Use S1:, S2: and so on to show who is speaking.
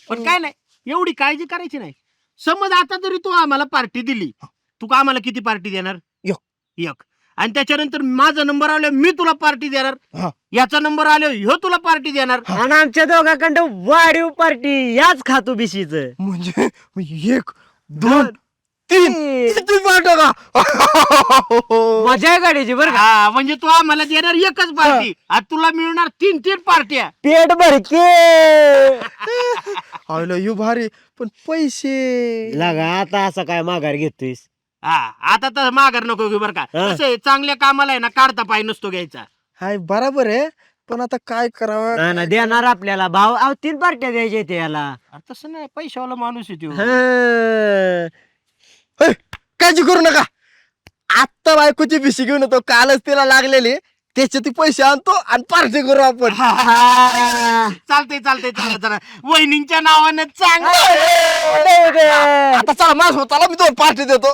S1: पण काय नाही एवढी काळजी करायची नाही. समज आता जरी तू आम्हाला पार्टी दिली, तू का आम्हाला किती पार्टी देणार? एक. आणि त्याच्यानंतर माझा नंबर आलो मी तुला पार्टी देणार, याचा नंबर आलो ह्यो तुला पार्टी देणार.
S2: आणि आमच्या दोघांकडं वाढीव पार्टी याच खातो बिशीच.
S3: म्हणजे 1 2 3 किती पार्ट्या का?
S2: मजा आहे गाडीची बरं का.
S1: हा, म्हणजे तू आम्हाला देणार एकच पार्टी आणि तुला मिळणार 3 पार्ट्या.
S2: पेट भरके
S3: आयला यू भारी. पण पैसे
S2: लगा आता असं काय माघार घेतोयस?
S1: हा, आता तर माघार नको घेऊ बरं का. कसं आहे, चांगल्या कामाला आहे ना काढता पाय नसतो घ्यायचा.
S3: हाय बराबर आहे. पण आता काय करावं?
S2: ना देणार आपल्याला भाव. 3 पार्ट्या द्यायच्या ते याला.
S1: अरे तसं नाही, पैशावाला माणूस आहे त्यो.
S3: काळजी करू नका. आत्ता बायकोची भिशी घेऊन येतो, कालच तिला लागलेली, त्याचे ती पैसे आणतो आणि पार्टी करू आपण.
S1: चालतंय चला चला, वहिनींच्या नावानं चांगलं.
S3: आता चला माझ होताला मी 2 पार्टी देतो.